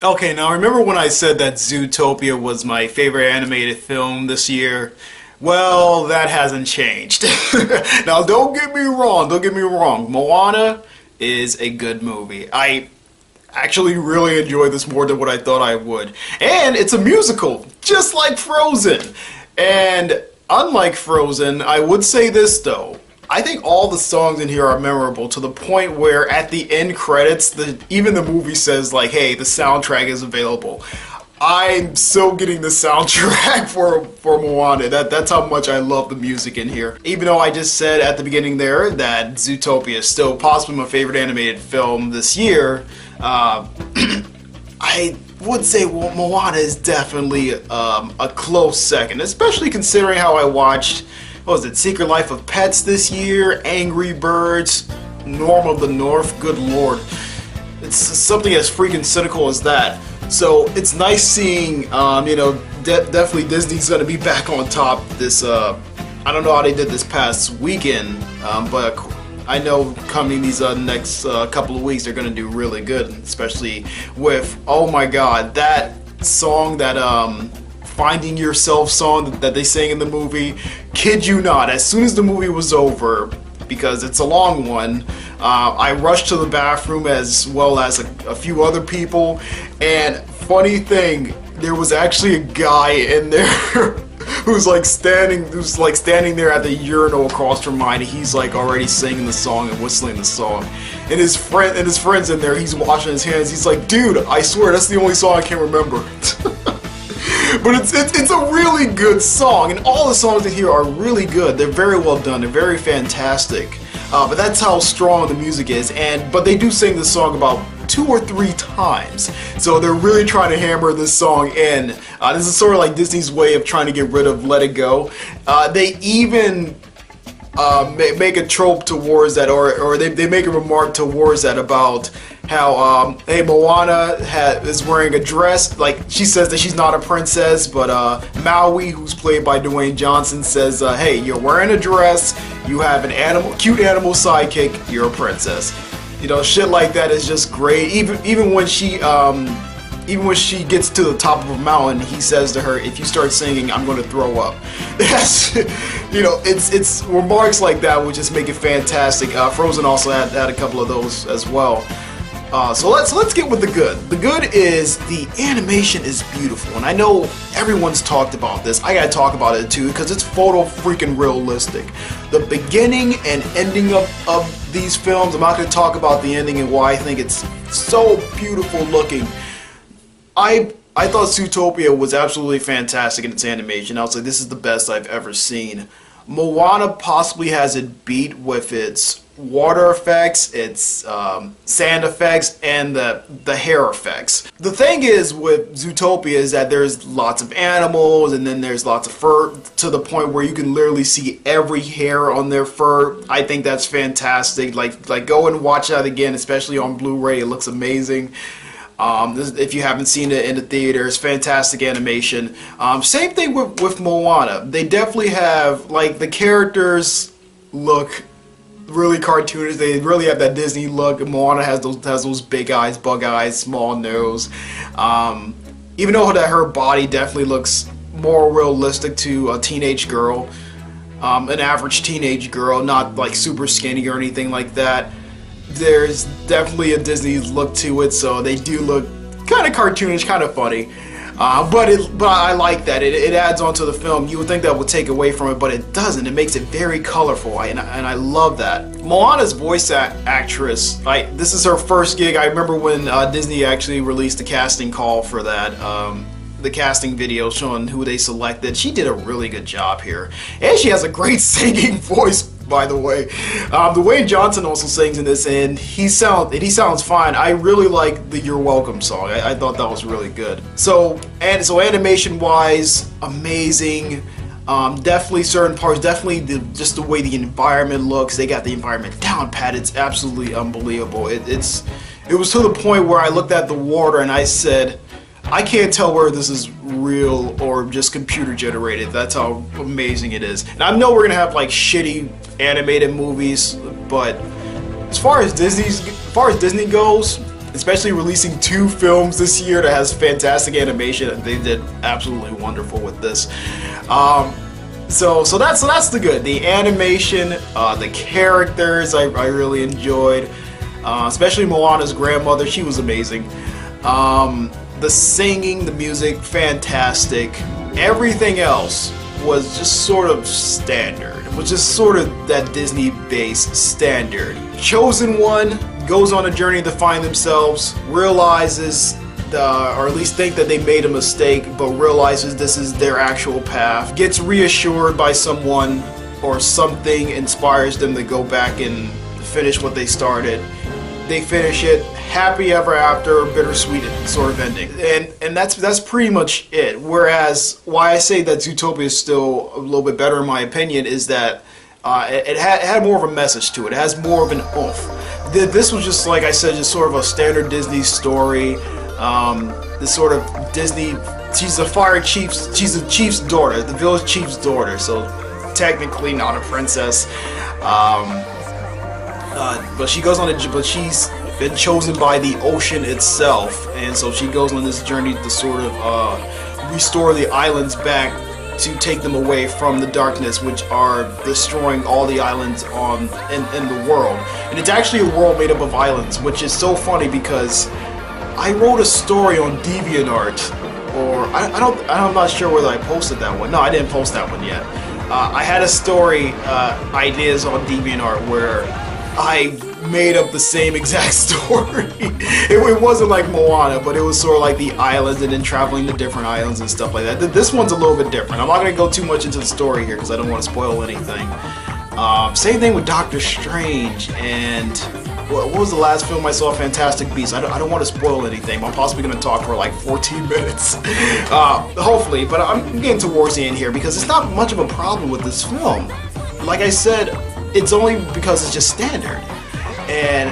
Okay, now remember when I said that Zootopia was my favorite animated film this year? Well, that hasn't changed. Now, don't get me wrong. Moana is a good movie. I actually really enjoyed this more than what I thought I would. And it's a musical, just like Frozen. And unlike Frozen, I would say this though. I think all the songs in here are memorable to the point where at the end credits, even the movie says like, hey, the soundtrack is available. I'm so getting the soundtrack for Moana. That's how much I love the music in here. Even though I just said at the beginning there that Zootopia is still possibly my favorite animated film this year, I would say Moana is definitely a close second, especially considering how I watched, what was it, Secret Life of Pets this year, Angry Birds, Norm of the North, good lord. It's something as freaking cynical as that. So it's nice seeing, definitely Disney's gonna be back on top this, I don't know how they did this past weekend, but I know coming these next couple of weeks they're gonna do really good, especially with, oh my god, that song, that Finding Yourself song that they sang in the movie. Kid you not, as soon as the movie was over, because it's a long one, I rushed to the bathroom as well as a few other people, and funny thing, there was actually a guy in there who's standing there at the urinal across from mine, and he's like already singing the song and whistling the song. And his friend's in there, he's washing his hands, he's like, dude, I swear that's the only song I can remember. But it's a really good song, and all the songs in here are really good. They're very well done. They're very fantastic. But that's how strong the music is. But they do sing this song about 2 or 3 times, so they're really trying to hammer this song in. This is sort of like Disney's way of trying to get rid of Let It Go. They even make a trope towards that, or they make a remark towards that about how hey, Moana is wearing a dress. Like, she says that she's not a princess, but Maui, who's played by Dwayne Johnson, says, hey, you're wearing a dress, you have an cute animal sidekick, you're a princess. You know, shit like that is just great. Even when she gets to the top of a mountain, he says to her, if you start singing, I'm going to throw up. It's remarks like that which just make it fantastic. Frozen also had a couple of those as well. So let's get with the good. The good is the animation is beautiful, and I know everyone's talked about this. I gotta talk about it too because it's photo freaking realistic. The beginning and ending of these films, I'm not gonna talk about the ending and why I think it's so beautiful looking. I thought Zootopia was absolutely fantastic in its animation. I was like, this is the best I've ever seen. Moana possibly has it beat with its water effects, its sand effects, and the hair effects. The thing is with Zootopia is that there's lots of animals, and then there's lots of fur to the point where you can literally see every hair on their fur. I think that's fantastic. Like go and watch that again, especially on Blu-ray. It looks amazing. If you haven't seen it in the theaters, fantastic animation. Same thing with Moana. They definitely have, like, the characters look really cartoonish. They really have that Disney look. Moana has those big eyes, bug eyes, small nose. Even though that her body definitely looks more realistic to a teenage girl, an average teenage girl, not like super skinny or anything like that. There's definitely a Disney look to it, so they do look kind of cartoonish, kind of funny. But I like that. It adds on to the film. You would think that would take away from it, but it doesn't. It makes it very colorful, and I love that. Moana's voice actress, this is her first gig. I remember when Disney actually released the casting call for that. The casting video showing who they selected. She did a really good job here, and she has a great singing voice, by the way. Dwayne Johnson also sings in this, and he sounds fine. I really like the "You're Welcome" song. I thought that was really good. So animation wise, amazing. Definitely certain parts, definitely just the way the environment looks. They got the environment down pat. It's absolutely unbelievable. It was to the point where I looked at the water and I said, I can't tell where this is real or just computer generated. That's how amazing it is. And I know we're gonna have like shitty animated movies, but as far as Disney goes, especially releasing 2 films this year that has fantastic animation. They did absolutely wonderful with this. So that's the good. The animation, the characters, I really enjoyed. Especially Moana's grandmother, she was amazing. The singing, the music, fantastic. Everything else was just sort of standard. It was just sort of that Disney-based standard. Chosen one goes on a journey to find themselves, realizes, or at least think that they made a mistake, but realizes this is their actual path, gets reassured by someone or something inspires them to go back and finish what they started. They finish it, happy ever after, bittersweet sort of ending, and that's pretty much it. Whereas why I say that Zootopia is still a little bit better in my opinion is that it had more of a message to it. It has more of an oomph. This was just, like I said, just sort of a standard Disney story. This sort of Disney. She's a fire chief's. She's a chief's daughter, the village chief's daughter. So technically not a princess. But she goes on a. But she's been chosen by the ocean itself, and so she goes on this journey to sort of restore the islands back, to take them away from the darkness, which are destroying all the islands in the world. And it's actually a world made up of islands, which is so funny because I wrote a story on DeviantArt, or I'm not sure whether I posted that one. No, I didn't post that one yet. I had a story ideas on DeviantArt where I made up the same exact story. It wasn't like Moana, but it was sort of like the islands and then traveling to different islands and stuff like that. This one's a little bit different. I'm not going to go too much into the story here because I don't want to spoil anything. Same thing with Doctor Strange and what was the last film I saw? Fantastic Beasts. I don't want to spoil anything. I'm possibly going to talk for like 14 minutes. Hopefully, but I'm getting towards the end here because it's not much of a problem with this film. Like I said, it's only because it's just standard. And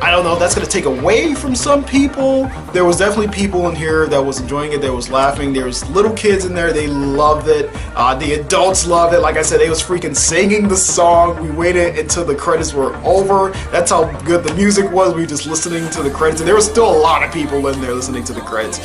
I don't know if that's going to take away from some people. There was definitely people in here that was enjoying it, that was laughing. There was little kids in there, they loved it. The adults loved it. Like I said, they was freaking singing the song. We waited until the credits were over. That's how good the music was. We were just listening to the credits. And there was still a lot of people in there listening to the credits.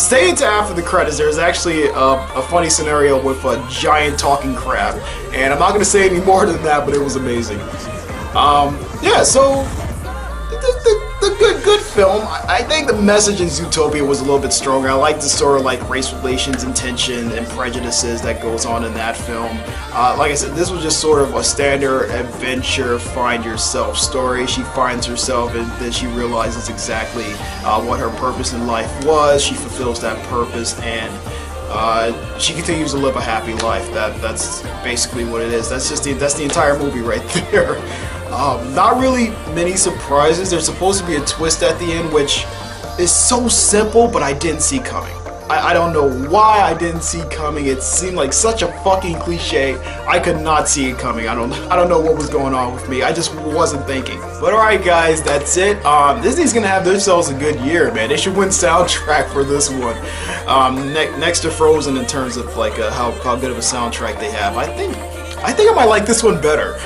Stay until after the credits. There's actually a funny scenario with a giant talking crab. And I'm not going to say any more than that, but it was amazing. Yeah, so the good film. I think the message in Zootopia was a little bit stronger. I like the sort of like race relations and tension and prejudices that goes on in that film. Like I said, this was just sort of a standard adventure, find yourself story. She finds herself and then she realizes exactly what her purpose in life was. She fulfills that purpose and she continues to live a happy life. That's basically what it is. That's the entire movie right there. Not really many surprises. There's supposed to be a twist at the end, which is so simple, but I didn't see coming. I don't know why I didn't see coming. It seemed like such a fucking cliche. I could not see it coming. I don't know what was going on with me. I just wasn't thinking. But alright guys, that's it. Disney's gonna have themselves a good year, man. They should win soundtrack for this one. Next to Frozen in terms of like how good of a soundtrack they have. I think I might like this one better.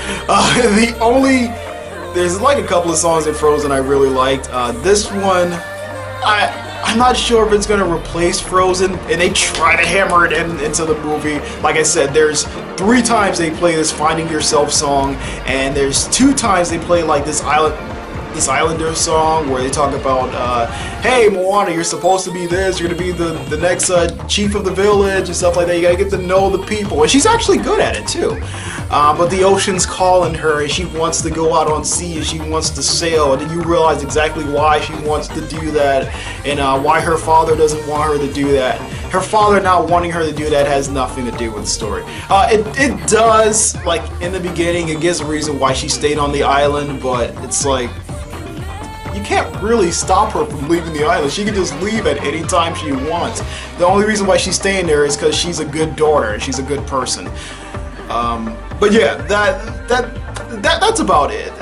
There's like a couple of songs in Frozen I really liked. This one, I'm not sure if it's gonna replace Frozen, and they try to hammer it into the movie. Like I said, there's 3 times they play this Finding Yourself song, and there's 2 times they play like this Islander song where they talk about, hey Moana, you're supposed to be this, you're gonna be the next chief of the village and stuff like that. You gotta get to know the people, and she's actually good at it too. But the ocean's calling her, and she wants to go out on sea, and she wants to sail, and then you realize exactly why she wants to do that, and why her father doesn't want her to do that. Her father not wanting her to do that has nothing to do with the story. It does, like in the beginning, it gives a reason why she stayed on the island, but it's like, you can't really stop her from leaving the island. She can just leave at any time she wants. The only reason why she's staying there is because she's a good daughter and she's a good person. But yeah, that's about it.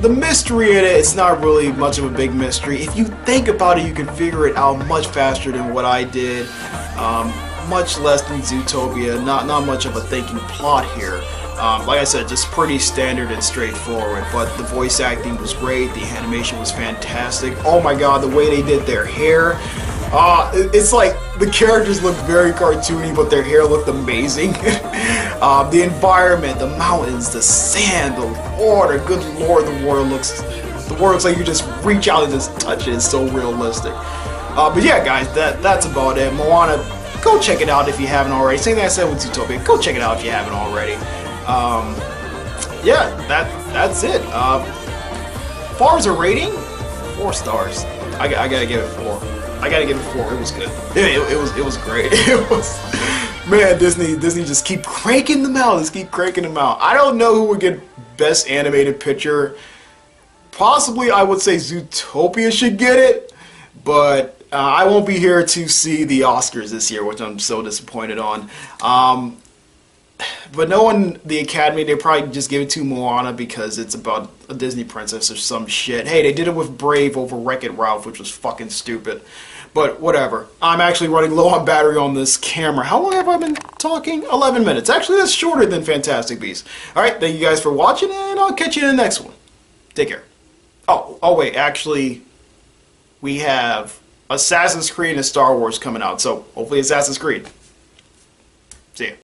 The mystery in it's not really much of a big mystery. If you think about it, you can figure it out much faster than what I did. Much less than Zootopia. Not much of a thinking plot here. Like I said, just pretty standard and straightforward, but the voice acting was great, the animation was fantastic. Oh my god, the way they did their hair. It's like the characters look very cartoony, but their hair looked amazing. The environment, the mountains, the sand, the water, good lord, the water looks like you just reach out and just touch it. It's so realistic. But yeah, guys, that's about it. Moana, go check it out if you haven't already. Same thing I said with Zootopia, go check it out if you haven't already. Yeah, that's it. Far as a rating, 4 stars. I gotta give it 4. I gotta give it 4. It was good. It was great. It was, man. Disney just keep cranking them out. Just keep cranking them out. I don't know who would get Best Animated Picture. Possibly, I would say Zootopia should get it, but I won't be here to see the Oscars this year, which I'm so disappointed on. But knowing the Academy, they probably just give it to Moana because it's about a Disney princess or some shit. Hey, they did it with Brave over Wreck-It Ralph, which was fucking stupid. But whatever. I'm actually running low on battery on this camera. How long have I been talking? 11 minutes. Actually, that's shorter than Fantastic Beasts. Alright, thank you guys for watching, and I'll catch you in the next one. Take care. Oh wait, actually, we have Assassin's Creed and Star Wars coming out, so hopefully Assassin's Creed. See ya.